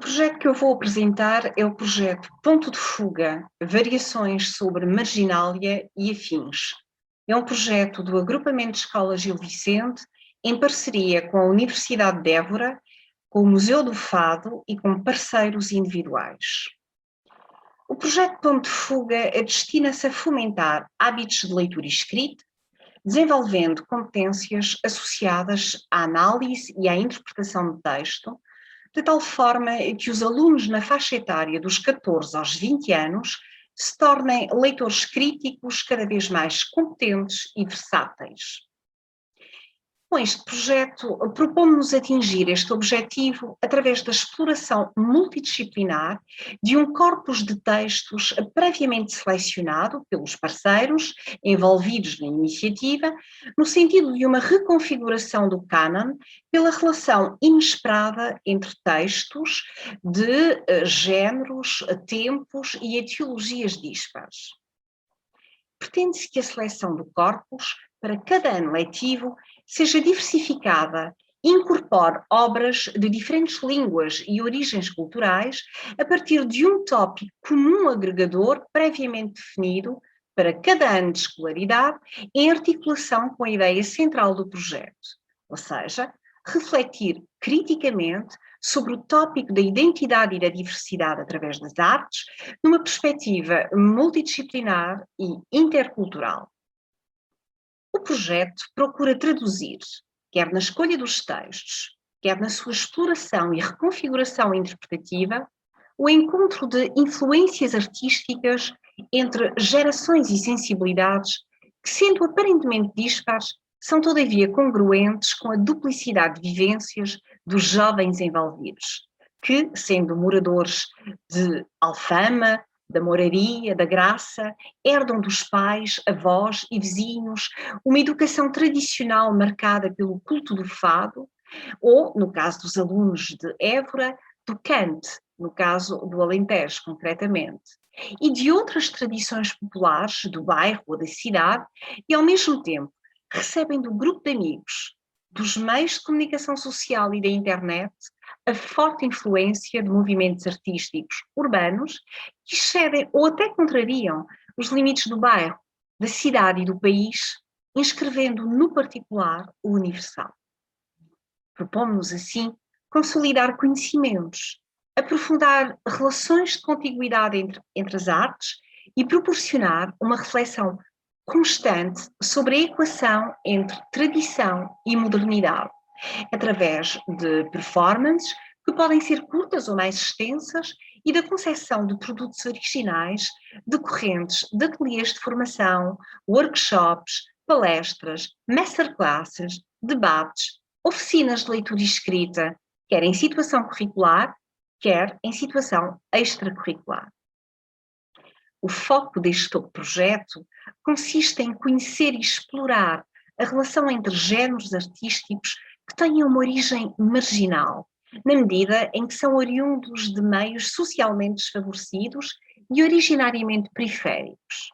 projeto que eu vou apresentar é o projeto Ponto de Fuga, Variações sobre Marginália e Afins. É um projeto do Agrupamento de Escolas Gil Vicente, em parceria com a Universidade de Évora, com o Museu do Fado e com parceiros individuais. O projeto Ponto de Fuga destina-se a fomentar hábitos de leitura e escrita, desenvolvendo competências associadas à análise e à interpretação de texto, de tal forma que os alunos na faixa etária dos 14 aos 20 anos se tornem leitores críticos cada vez mais competentes e versáteis. Com este projeto, propomos-nos atingir este objetivo através da exploração multidisciplinar de um corpus de textos previamente selecionado pelos parceiros envolvidos na iniciativa, no sentido de uma reconfiguração do cânon pela relação inesperada entre textos de géneros, tempos e etiologias dispares. Pretende-se que a seleção do corpus para cada ano letivo seja diversificada e incorpore obras de diferentes línguas e origens culturais a partir de um tópico comum agregador previamente definido para cada ano de escolaridade, em articulação com a ideia central do projeto, ou seja, refletir criticamente sobre o tópico da identidade e da diversidade através das artes, numa perspectiva multidisciplinar e intercultural. O projeto procura traduzir, quer na escolha dos textos, quer na sua exploração e reconfiguração interpretativa, o encontro de influências artísticas entre gerações e sensibilidades que, sendo aparentemente dispares, são todavia congruentes com a duplicidade de vivências dos jovens envolvidos, que, sendo moradores de Alfama, da Moraria, da Graça, herdam dos pais, avós e vizinhos uma educação tradicional marcada pelo culto do fado, ou, no caso dos alunos de Évora, do cante, no caso do Alentejo, concretamente, e de outras tradições populares do bairro ou da cidade, e ao mesmo tempo recebem do grupo de amigos, dos meios de comunicação social e da internet, a forte influência de movimentos artísticos urbanos que excedem ou até contrariam os limites do bairro, da cidade e do país, inscrevendo no particular o universal. Propomos-nos, assim, consolidar conhecimentos, aprofundar relações de contiguidade entre as artes e proporcionar uma reflexão constante sobre a equação entre tradição e modernidade, através de performances que podem ser curtas ou mais extensas e da concepção de produtos originais decorrentes de ateliês de formação, workshops, palestras, masterclasses, debates, oficinas de leitura e escrita, quer em situação curricular, quer em situação extracurricular. O foco deste projeto consiste em conhecer e explorar a relação entre géneros artísticos que tenham uma origem marginal, na medida em que são oriundos de meios socialmente desfavorecidos e originariamente periféricos.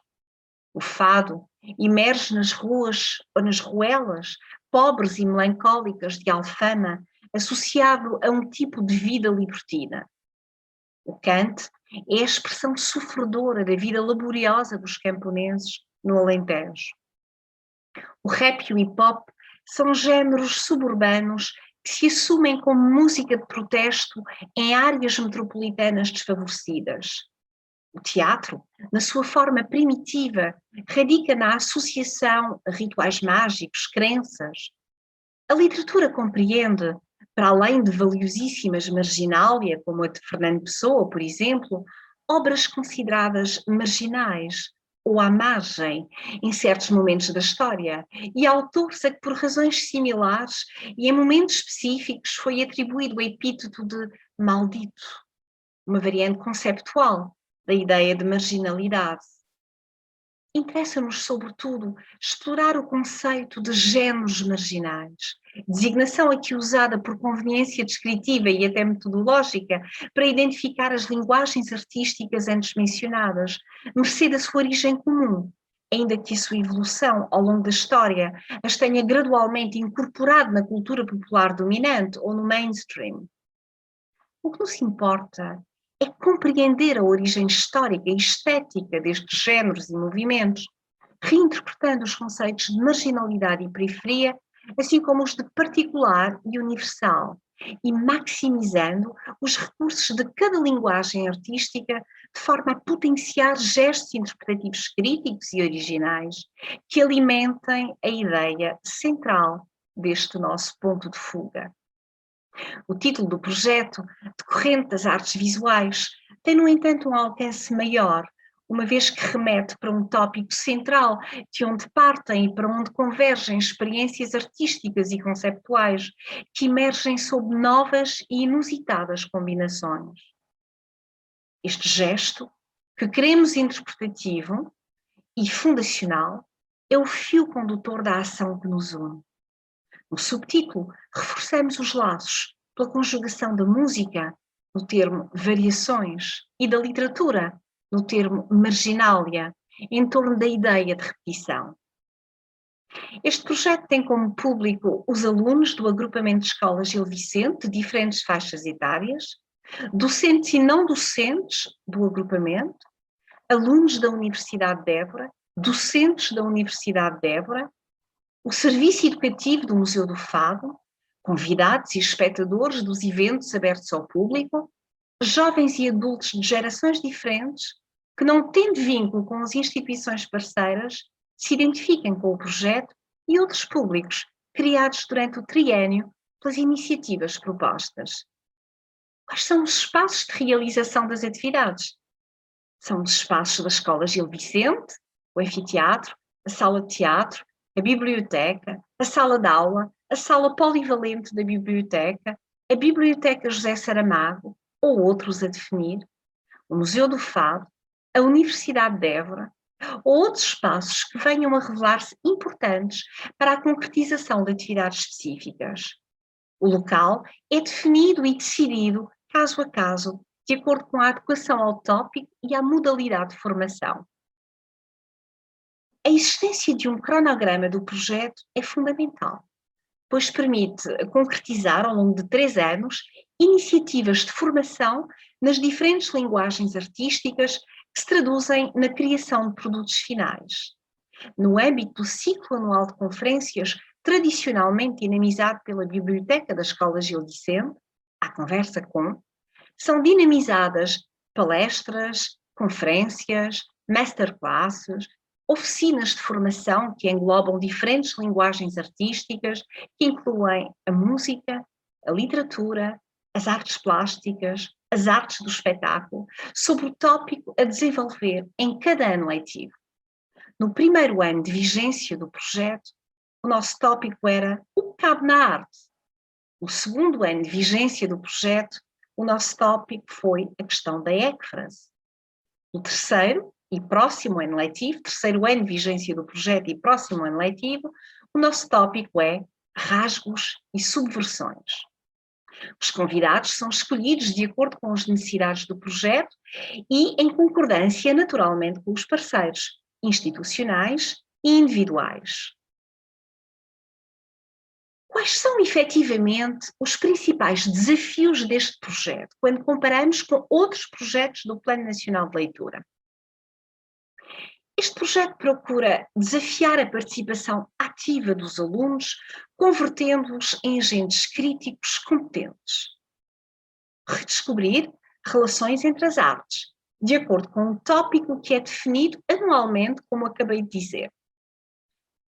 O fado emerge nas ruas ou nas ruelas pobres e melancólicas de Alfama, associado a um tipo de vida libertina. O cante é a expressão sofredora da vida laboriosa dos camponeses no Alentejo. O rap e o hip-hop são géneros suburbanos que se assumem como música de protesto em áreas metropolitanas desfavorecidas. O teatro, na sua forma primitiva, radica na associação a rituais mágicos, crenças. A literatura compreende, para além de valiosíssimas marginália, como a de Fernando Pessoa, por exemplo, obras consideradas marginais ou à margem em certos momentos da história, e autores a que por razões similares e em momentos específicos foi atribuído o epíteto de maldito, uma variante conceptual da ideia de marginalidade. Interessa-nos, sobretudo, explorar o conceito de géneros marginais, designação aqui usada por conveniência descritiva e até metodológica para identificar as linguagens artísticas antes mencionadas, mercê da sua origem comum, ainda que a sua evolução ao longo da história as tenha gradualmente incorporado na cultura popular dominante ou no mainstream. O que nos importa é compreender a origem histórica e estética destes géneros e movimentos, reinterpretando os conceitos de marginalidade e periferia, assim como os de particular e universal, e maximizando os recursos de cada linguagem artística de forma a potenciar gestos interpretativos críticos e originais que alimentem a ideia central deste nosso ponto de fuga. O título do projeto, decorrente das artes visuais, tem, no entanto, um alcance maior, uma vez que remete para um tópico central, de onde partem e para onde convergem experiências artísticas e conceptuais que emergem sob novas e inusitadas combinações. Este gesto, que queremos interpretativo e fundacional, é o fio condutor da ação que nos une. No subtítulo, reforçamos os laços pela conjugação da música, no termo variações, e da literatura, no termo marginália, em torno da ideia de repetição. Este projeto tem como público os alunos do agrupamento de escolas Gil Vicente, de diferentes faixas etárias, docentes e não docentes do agrupamento, alunos da Universidade de Évora, docentes da Universidade de Évora, o Serviço Educativo do Museu do Fado, convidados e espectadores dos eventos abertos ao público, jovens e adultos de gerações diferentes que, não tendo vínculo com as instituições parceiras, se identifiquem com o projeto e outros públicos criados durante o triênio pelas iniciativas propostas. Quais são os espaços de realização das atividades? São os espaços da Escola Gil Vicente, o anfiteatro, a sala de teatro, a biblioteca, a sala de aula, a sala polivalente da biblioteca, a Biblioteca José Saramago, ou outros a definir, o Museu do Fado, a Universidade de Évora, ou outros espaços que venham a revelar-se importantes para a concretização de atividades específicas. O local é definido e decidido caso a caso, de acordo com a adequação ao tópico e à modalidade de formação. A existência de um cronograma do projeto é fundamental, pois permite concretizar, ao longo de 3 anos, iniciativas de formação nas diferentes linguagens artísticas que se traduzem na criação de produtos finais. No âmbito do ciclo anual de conferências, tradicionalmente dinamizado pela Biblioteca da Escola Gil Vicente, à conversa com, são dinamizadas palestras, conferências, masterclasses, oficinas de formação que englobam diferentes linguagens artísticas, que incluem a música, a literatura, as artes plásticas, as artes do espetáculo, sobre o tópico a desenvolver em cada ano letivo. No primeiro ano de vigência do projeto, o nosso tópico era o que cabe na arte. No segundo ano de vigência do projeto, o nosso tópico foi a questão da écfrase. No terceiro e próximo ano letivo, terceiro ano de vigência do projeto e próximo ano letivo, o nosso tópico é rasgos e subversões. Os convidados são escolhidos de acordo com as necessidades do projeto e em concordância, naturalmente, com os parceiros institucionais e individuais. Quais são, efetivamente, os principais desafios deste projeto, quando comparamos com outros projetos do Plano Nacional de Leitura? Este projeto procura desafiar a participação ativa dos alunos, convertendo-os em agentes críticos competentes. Redescobrir relações entre as artes, de acordo com um tópico que é definido anualmente, como acabei de dizer.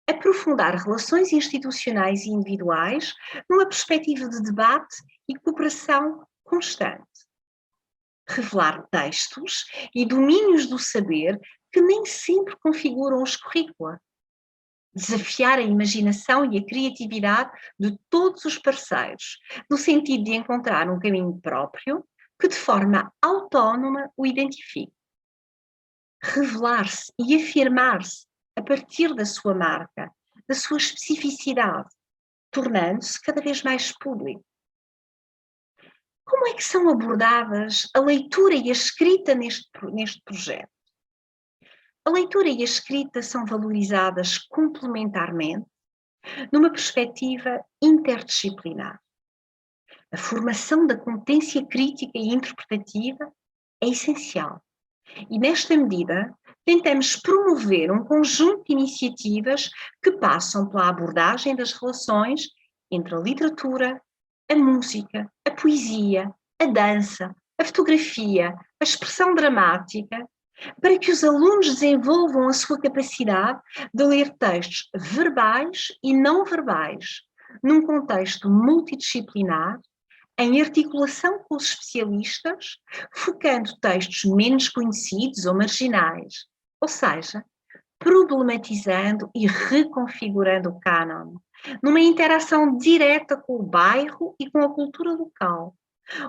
Aprofundar relações institucionais e individuais numa perspectiva de debate e cooperação constante. Revelar textos e domínios do saber que nem sempre configuram os currícula. Desafiar a imaginação e a criatividade de todos os parceiros, no sentido de encontrar um caminho próprio que de forma autónoma o identifique. Revelar-se e afirmar-se a partir da sua marca, da sua especificidade, tornando-se cada vez mais público. Como é que são abordadas a leitura e a escrita neste projeto? A leitura e a escrita são valorizadas complementarmente, numa perspectiva interdisciplinar. A formação da competência crítica e interpretativa é essencial. E, nesta medida, tentamos promover um conjunto de iniciativas que passam pela abordagem das relações entre a literatura, a música, a poesia, a dança, a fotografia, a expressão dramática, para que os alunos desenvolvam a sua capacidade de ler textos verbais e não verbais, num contexto multidisciplinar, em articulação com os especialistas, focando textos menos conhecidos ou marginais, ou seja, problematizando e reconfigurando o cânon, numa interação direta com o bairro e com a cultura local,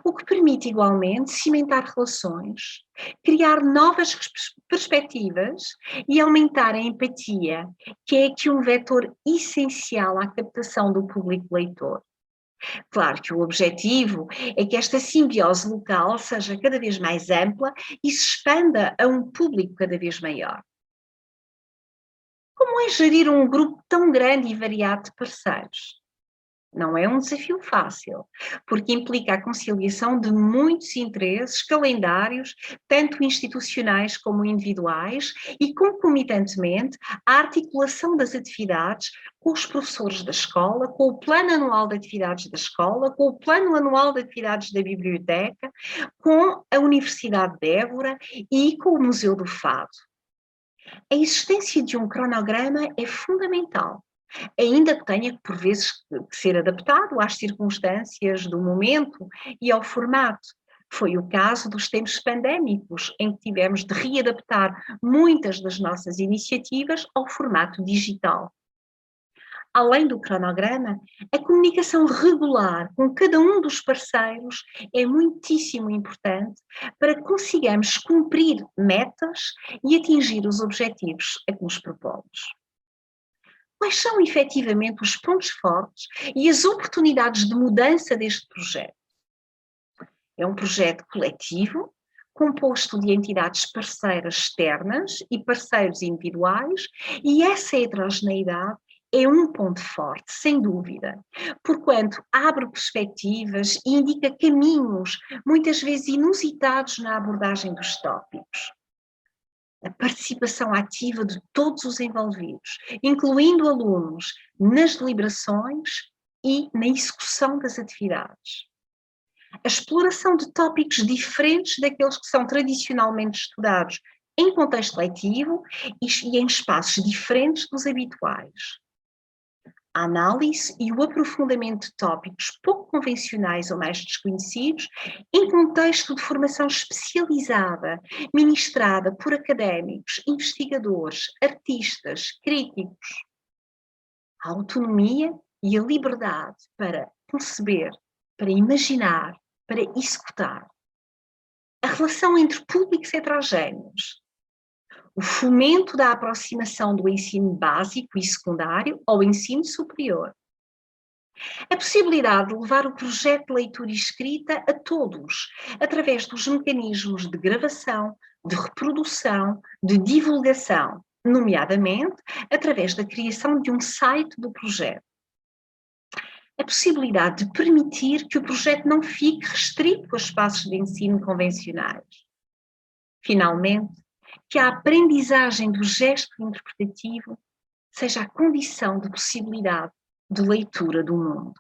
o que permite igualmente cimentar relações, criar novas perspectivas e aumentar a empatia, que é aqui um vetor essencial à captação do público leitor. Claro que o objetivo é que esta simbiose local seja cada vez mais ampla e se expanda a um público cada vez maior. Como é gerir um grupo tão grande e variado de parceiros? Não é um desafio fácil, porque implica a conciliação de muitos interesses, calendários, tanto institucionais como individuais, e concomitantemente a articulação das atividades com os professores da escola, com o plano anual de atividades da escola, com o plano anual de atividades da biblioteca, com a Universidade de Évora e com o Museu do Fado. A existência de um cronograma é fundamental, ainda que tenha por vezes que ser adaptado às circunstâncias do momento e ao formato. Foi o caso dos tempos pandémicos, em que tivemos de readaptar muitas das nossas iniciativas ao formato digital. Além do cronograma, a comunicação regular com cada um dos parceiros é muitíssimo importante para que consigamos cumprir metas e atingir os objetivos a que nos propomos. Quais são efetivamente os pontos fortes e as oportunidades de mudança deste projeto? É um projeto coletivo, composto de entidades parceiras externas e parceiros individuais, e essa heterogeneidade é um ponto forte, sem dúvida, porquanto abre perspectivas e indica caminhos, muitas vezes inusitados na abordagem dos tópicos. A participação ativa de todos os envolvidos, incluindo alunos, nas deliberações e na execução das atividades. A exploração de tópicos diferentes daqueles que são tradicionalmente estudados em contexto letivo e em espaços diferentes dos habituais. A análise e o aprofundamento de tópicos pouco convencionais ou mais desconhecidos em contexto de formação especializada, ministrada por académicos, investigadores, artistas, críticos. A autonomia e a liberdade para conceber, para imaginar, para executar. A relação entre públicos heterogéneos. O fomento da aproximação do ensino básico e secundário ao ensino superior. A possibilidade de levar o projeto de leitura e escrita a todos, através dos mecanismos de gravação, de reprodução, de divulgação, nomeadamente através da criação de um site do projeto. A possibilidade de permitir que o projeto não fique restrito a espaços de ensino convencionais. Finalmente, que a aprendizagem do gesto interpretativo seja a condição de possibilidade de leitura do mundo.